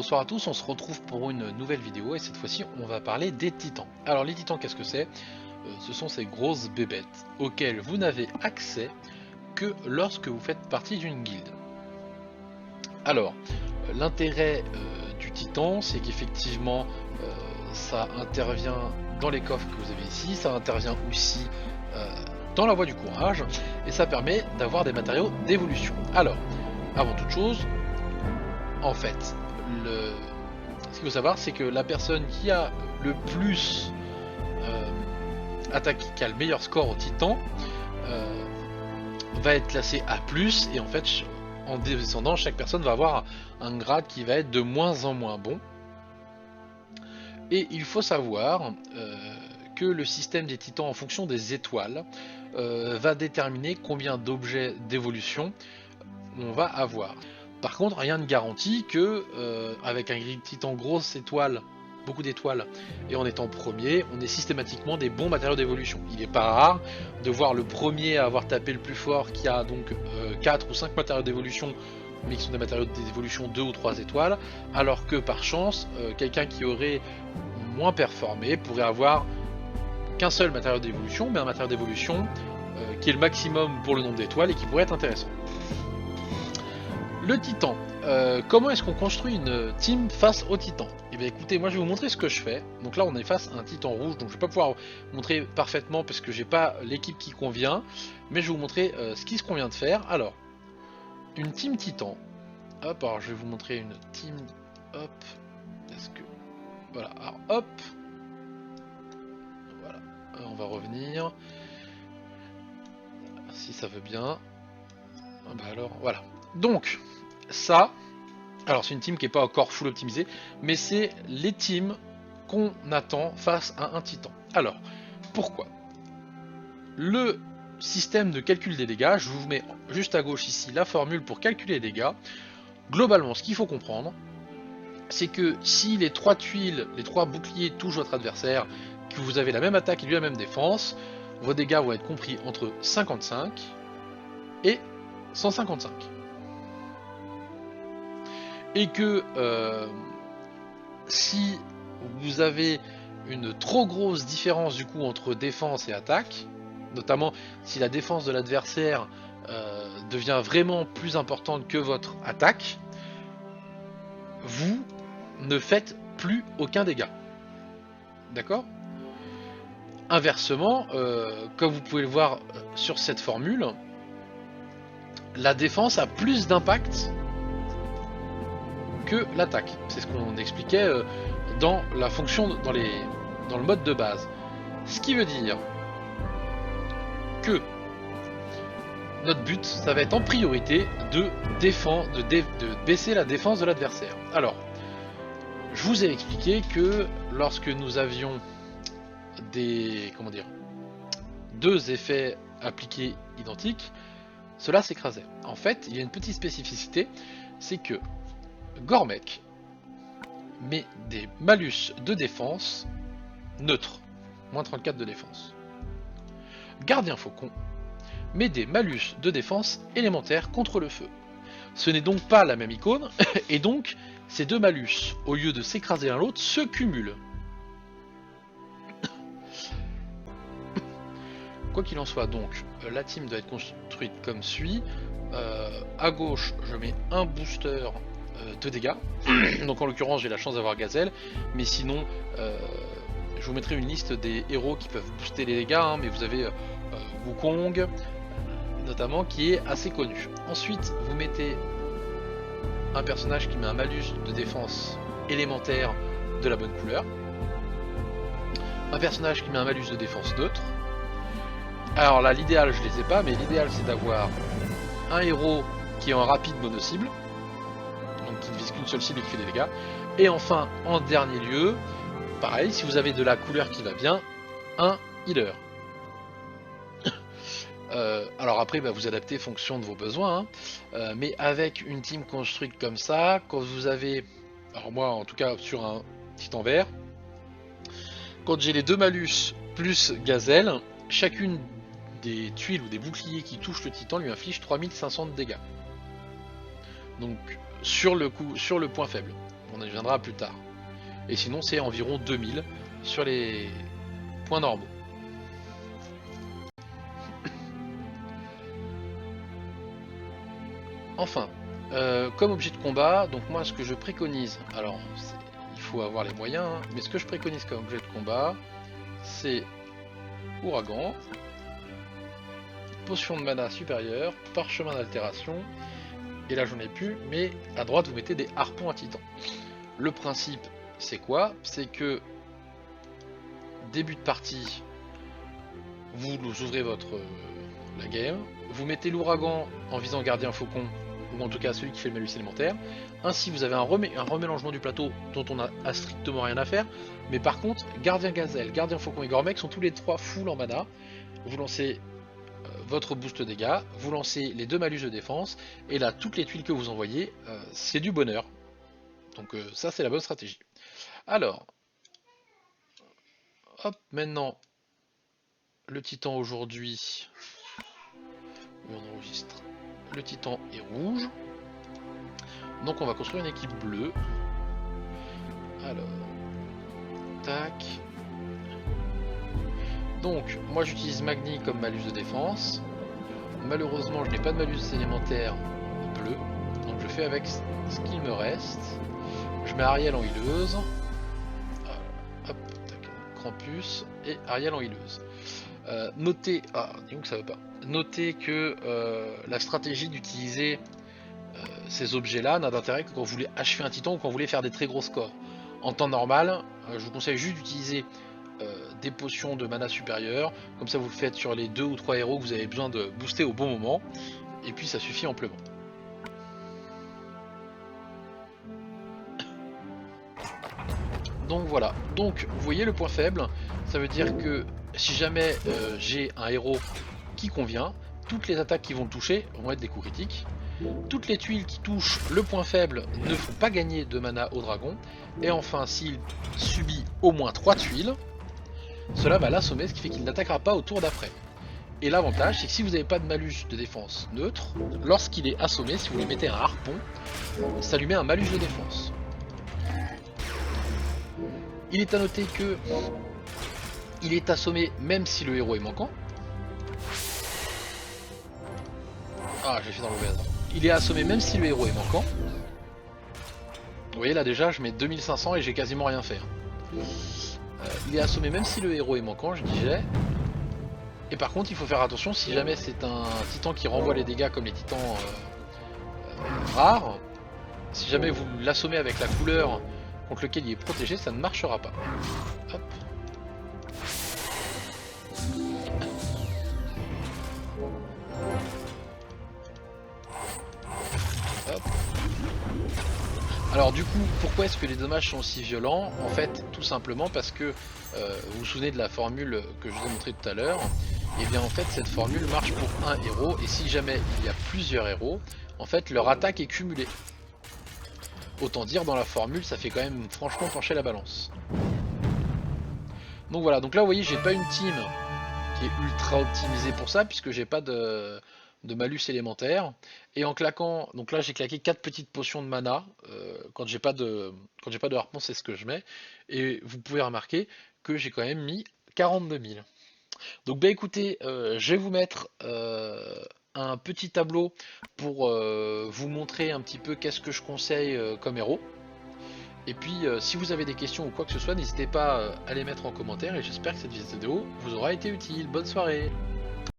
bonsoir à tous, on se retrouve pour une nouvelle vidéo et cette fois-ci on va parler des titans. Alors les titans, qu'est-ce que c'est? Ce sont ces grosses bébêtes auxquelles vous n'avez accès que lorsque vous faites partie d'une guilde. Alors l'intérêt du titan, c'est qu'effectivement ça intervient dans les coffres que vous avez ici, ça intervient aussi dans la voie du courage et ça permet d'avoir des matériaux d'évolution. Alors avant toute chose, en fait, ce qu'il faut savoir, c'est que la personne qui a le plus attaqué, qui a le meilleur score au titan, va être classé A+, et en fait, en descendant, chaque personne va avoir un grade qui va être de moins en moins bon. Et il faut savoir que le système des titans, en fonction des étoiles, va déterminer combien d'objets d'évolution on va avoir. Par contre, rien ne garantit que avec un grid titan grosse étoile, beaucoup d'étoiles, et en étant premier, on ait systématiquement des bons matériaux d'évolution. Il n'est pas rare de voir le premier à avoir tapé le plus fort, qui a donc 4 ou 5 matériaux d'évolution, mais qui sont des matériaux d'évolution 2 ou 3 étoiles, alors que par chance, quelqu'un qui aurait moins performé pourrait avoir qu'un seul matériau d'évolution, mais un matériau d'évolution qui est le maximum pour le nombre d'étoiles et qui pourrait être intéressant. Le titan, comment est-ce qu'on construit une team face au titan? Et bien écoutez, moi je vais vous montrer ce que je fais. Donc là on est face à un titan rouge, donc je vais pas pouvoir montrer parfaitement parce que j'ai pas l'équipe qui convient, mais je vais vous montrer ce qui se convient de faire. Alors, une team titan, hop, alors je vais vous montrer une team, hop, est-ce que, voilà, alors hop, voilà, on va revenir, si ça veut bien, bah alors voilà, donc, ça, alors c'est une team qui n'est pas encore full optimisée, mais c'est les teams qu'on attend face à un titan. Alors, pourquoi? Le système de calcul des dégâts, je vous mets juste à gauche ici la formule pour calculer les dégâts. Globalement, ce qu'il faut comprendre, c'est que si les 3 tuiles, les 3 boucliers touchent votre adversaire, que vous avez la même attaque et lui la même défense, vos dégâts vont être compris entre 55 et 155. Et que si vous avez une trop grosse différence du coup entre défense et attaque, notamment si la défense de l'adversaire devient vraiment plus importante que votre attaque, vous ne faites plus aucun dégât. D'accord? Inversement, comme vous pouvez le voir sur cette formule, la défense a plus d'impact que l'attaque. C'est ce qu'on expliquait dans la fonction, dans le mode de base. Ce qui veut dire que notre but, ça va être en priorité de baisser la défense de l'adversaire. Alors, je vous ai expliqué que lorsque nous avions deux effets appliqués identiques, cela s'écrasait. En fait, il y a une petite spécificité, c'est que Gormek met des malus de défense neutres, moins 34 de défense. Gardien Faucon met des malus de défense élémentaires contre le feu. Ce n'est donc pas la même icône, et donc ces deux malus, au lieu de s'écraser l'un l'autre, se cumulent. Quoi qu'il en soit, donc, la team doit être construite comme suit. À gauche, je mets un booster de dégâts. Donc en l'occurrence, j'ai la chance d'avoir Gazelle, mais sinon, je vous mettrai une liste des héros qui peuvent booster les dégâts, hein, mais vous avez Wukong, notamment, qui est assez connu. Ensuite, vous mettez un personnage qui met un malus de défense élémentaire de la bonne couleur. Un personnage qui met un malus de défense neutre. Alors là, l'idéal, je les ai pas, mais l'idéal, c'est d'avoir un héros qui est en rapide mono-cible, donc qui ne vise qu'une seule cible et qui fait des dégâts. Et enfin, en dernier lieu, pareil, si vous avez de la couleur qui va bien, un healer. Alors après, bah, vous adaptez fonction de vos besoins, hein. Mais avec une team construite comme ça, quand vous avez, alors moi en tout cas sur un titan vert, quand j'ai les deux malus plus Gazelle, chacune des tuiles ou des boucliers qui touchent le titan lui inflige 3500 de dégâts. Donc sur le point faible. on y viendra plus tard. Et sinon c'est environ 2000 sur les points normaux. Enfin, comme objet de combat, donc moi ce que je préconise, alors il faut avoir les moyens, hein, mais ce que je préconise comme objet de combat, c'est ouragan, potion de mana supérieure, parchemin d'altération, et là j'en ai plus, mais à droite vous mettez des harpons à titan. Le principe c'est quoi? C'est que début de partie, vous ouvrez la game, vous mettez l'ouragan en visant gardien faucon, ou en tout cas celui qui fait le malus élémentaire. Ainsi vous avez un remélangement du plateau dont on a strictement rien à faire, mais par contre gardien gazelle, gardien faucon et gormec sont tous les trois full en mana. Vous lancez votre boost dégâts, vous lancez les 2 malus de défense, et là toutes les tuiles que vous envoyez, c'est du bonheur. Donc ça c'est la bonne stratégie. Alors, hop, maintenant, le titan aujourd'hui, on enregistre, le titan est rouge, donc on va construire une équipe bleue. Alors, tac. Donc, moi j'utilise Magni comme malus de défense. Malheureusement, je n'ai pas de malus élémentaire bleu, donc je fais avec ce qu'il me reste. Je mets Ariel en healeuse. Hop, tac, Krampus et Ariel en healeuse. Notez, disons que ça veut pas. Notez que la stratégie d'utiliser ces objets-là n'a d'intérêt que quand vous voulez achever un titan ou quand vous voulez faire des très gros scores. En temps normal, je vous conseille juste d'utiliser des potions de mana supérieure, comme ça vous le faites sur les 2 ou 3 héros que vous avez besoin de booster au bon moment, et puis ça suffit amplement. Donc voilà, donc vous voyez le point faible, ça veut dire que si jamais j'ai un héros qui convient, toutes les attaques qui vont le toucher vont être des coups critiques. Toutes les tuiles qui touchent le point faible ne font pas gagner de mana au dragon. Et enfin, s'il subit au moins 3 tuiles, cela va l'assommer, ce qui fait qu'il n'attaquera pas au tour d'après. Et l'avantage, c'est que si vous n'avez pas de malus de défense neutre, lorsqu'il est assommé, si vous lui mettez un harpon, ça lui met un malus de défense. Il est à noter que il est assommé même si le héros est manquant. Ah, j'ai fait dans le mauvais hasard. Il est assommé même si le héros est manquant. Vous voyez là déjà je mets 2500 et j'ai quasiment rien fait. Il est assommé même si le héros est manquant, je disais. Et par contre il faut faire attention si jamais c'est un titan qui renvoie les dégâts comme les titans rares. Si jamais vous l'assommez avec la couleur contre lequel il est protégé, ça ne marchera pas. Hop. Hop. Alors du coup, pourquoi est-ce que les dommages sont si violents? En fait, tout simplement parce que vous vous souvenez de la formule que je vous ai montré tout à l'heure. Et bien en fait, cette formule marche pour un héros, et si jamais il y a plusieurs héros, en fait leur attaque est cumulée. Autant dire, dans la formule, ça fait quand même franchement pencher la balance. Donc voilà, donc là vous voyez, j'ai pas une team qui est ultra optimisée pour ça, puisque j'ai pas de malus élémentaire. Et en claquant, donc là j'ai claqué 4 petites potions de mana. Quand j'ai pas de harpon, c'est ce que je mets. Et vous pouvez remarquer que j'ai quand même mis 42 000. Donc bah écoutez, je vais vous mettre un petit tableau pour vous montrer un petit peu qu'est-ce que je conseille comme héros. Et puis si vous avez des questions ou quoi que ce soit, n'hésitez pas à les mettre en commentaire, et j'espère que cette vidéo vous aura été utile. Bonne soirée!